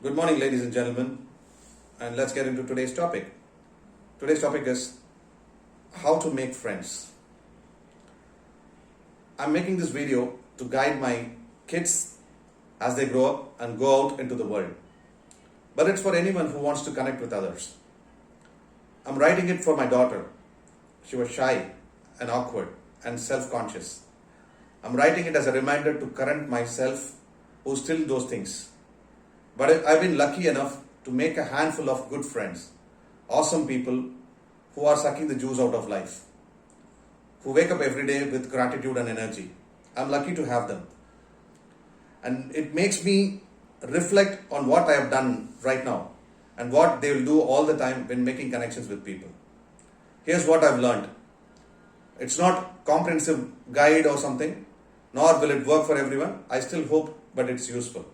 Good morning, ladies and gentlemen, and let's get into today's topic. Today's topic is how to make friends. I'm making this video to guide my kids as they grow up and go out into the world. But it's for anyone who wants to connect with others. I'm writing it for my daughter. She was shy and awkward and self-conscious. I'm writing it as a reminder to correct myself who still those things. But I've been lucky enough to make a handful of good friends, awesome people who are sucking the juice out of life, who wake up every day with gratitude and energy. I'm lucky to have them. And it makes me reflect on what I have done right now and what they will do all the time when making connections with people. Here's what I've learned. It's not comprehensive guide or something, nor will it work for everyone. I still hope, but it's useful.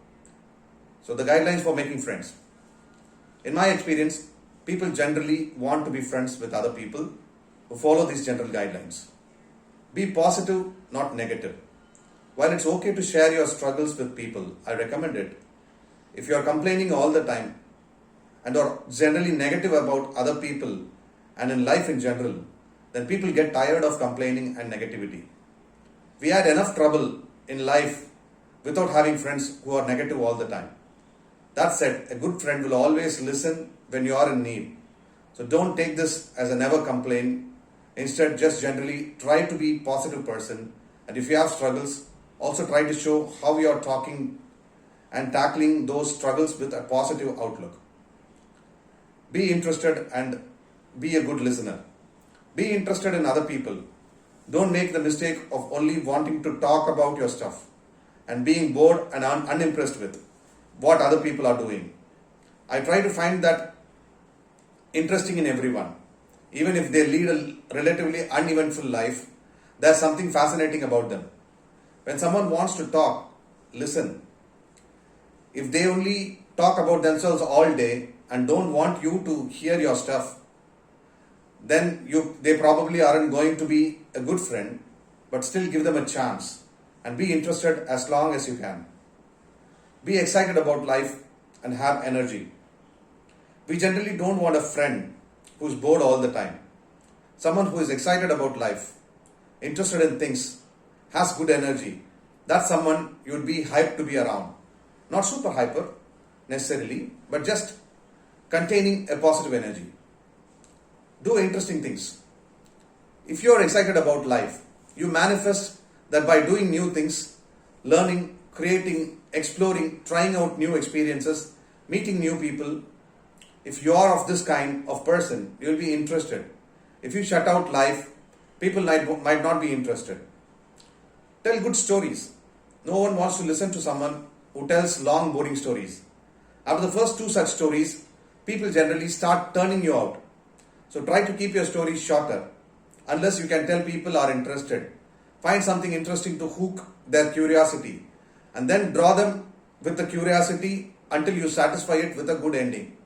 So the guidelines for making friends. In my experience, people generally want to be friends with other people who follow these general guidelines. Be positive, not negative. While it's okay to share your struggles with people, I recommend it. If you are complaining all the time and are generally negative about other people and in life in general, then people get tired of complaining and negativity. We had enough trouble in life without having friends who are negative all the time. That said, a good friend will always listen when you are in need. So don't take this as a never complain. Instead, just generally try to be a positive person. And if you have struggles, also try to show how you are talking and tackling those struggles with a positive outlook. Be interested and be a good listener. Be interested in other people. Don't make the mistake of only wanting to talk about your stuff and being bored and unimpressed with what other people are doing. I try to find that interesting in everyone. Even if they lead a relatively uneventful life, there's something fascinating about them. When someone wants to talk, listen. If they only talk about themselves all day and don't want you to hear your stuff, then they probably aren't going to be a good friend, but still give them a chance and be interested as long as you can. Be excited about life and have energy. We generally don't want a friend who's bored all the time. Someone who is excited about life, interested in things, has good energy. That's someone you'd be hyped to be around. Not super hyper necessarily, but just containing a positive energy. Do interesting things. If you are excited about life, you manifest that by doing new things, learning, creating, exploring, trying out new experiences, meeting new people. If you are of this kind of person, you will be interested. If you shut out life, people might not be interested. Tell good stories. No one wants to listen to someone who tells long, boring stories. After the first two such stories, people generally start turning you out. So try to keep your stories shorter, unless you can tell people are interested. Find something interesting to hook their curiosity, and then draw them with the curiosity until you satisfy it with a good ending.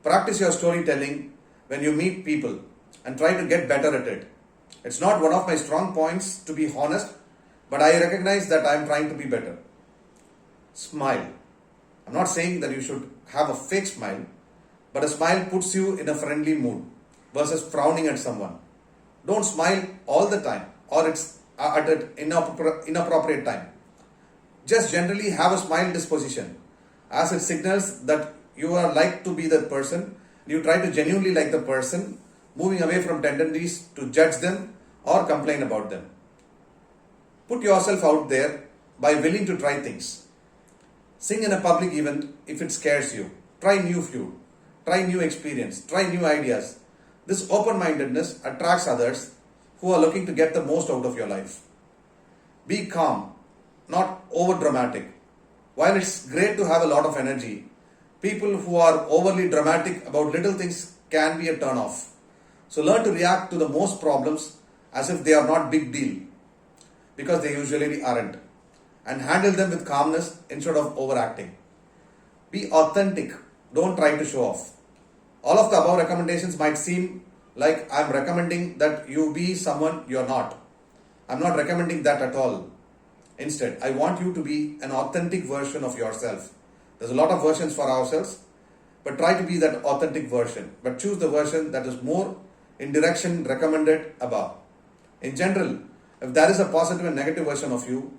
Practice your storytelling when you meet people and try to get better at it. It's not one of my strong points, to be honest, but I recognize that I am trying to be better. Smile. I'm not saying that you should have a fake smile, but a smile puts you in a friendly mood versus frowning at someone. Don't smile all the time or it's at an inappropriate time. Just generally have a smile disposition, as it signals that you are like to be that person. You try to genuinely like the person, moving away from tendencies to judge them or complain about them. Put yourself out there by willing to try things. Sing in a public event if it scares you. Try new food. Try new experience. Try new ideas. This open-mindedness attracts others who are looking to get the most out of your life. Be calm, not over dramatic. While it's great to have a lot of energy, people who are overly dramatic about little things can be a turn off. So learn to react to the most problems as if they are not big deal, because they usually aren't, and handle them with calmness instead of overacting. Be authentic. Don't try to show off. All of the above recommendations might seem like I'm recommending that you be someone you're not. I'm not recommending that at all. Instead, I want you to be an authentic version of yourself, There's a lot of versions for ourselves, but try to be that authentic version. But choose the version that is more in direction recommended above. In general, if there is a positive and negative version of you,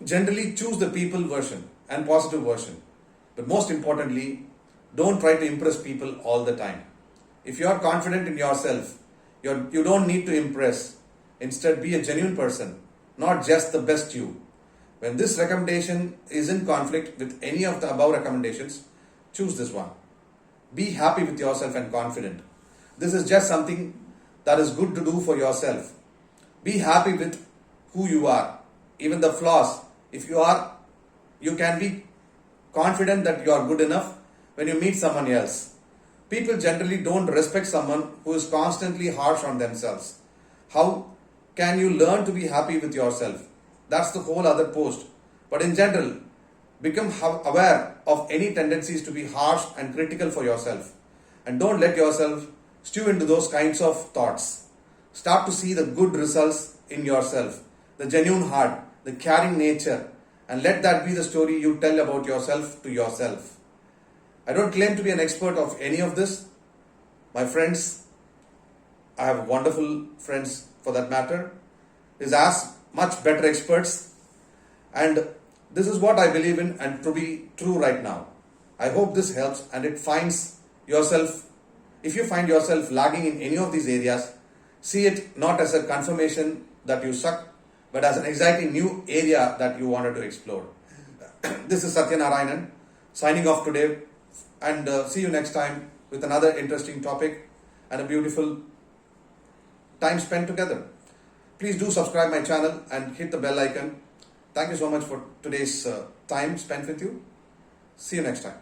generally choose the people version and positive version. But most importantly, don't try to impress people all the time. If you are confident in yourself, you don't need to impress. Instead, be a genuine person, not just the best you. When this recommendation is in conflict with any of the above recommendations, choose this one. Be happy with yourself and confident. This is just something that is good to do for yourself. Be happy with who you are, even the flaws. If you are, you can be confident that you are good enough when you meet someone else. People generally don't respect someone who is constantly harsh on themselves. How can you learn to be happy with yourself? That's the whole other post. But in general, become aware of any tendencies to be harsh and critical for yourself. And don't let yourself stew into those kinds of thoughts. Start to see the good results in yourself, the genuine heart, the caring nature, and let that be the story you tell about yourself to yourself. I don't claim to be an expert of any of this. My friends, I have wonderful friends for that matter, is as much better experts, and this is what I believe in and to be true right now. I hope this helps and it finds yourself, if you find yourself lagging in any of these areas, see it not as a confirmation that you suck, but as an exciting new area that you wanted to explore. This is Satyanarayanan signing off today, and see you next time with another interesting topic and a beautiful time spent together. Please do subscribe my channel and hit the bell icon. Thank you so much for today's time spent with you. See you next time.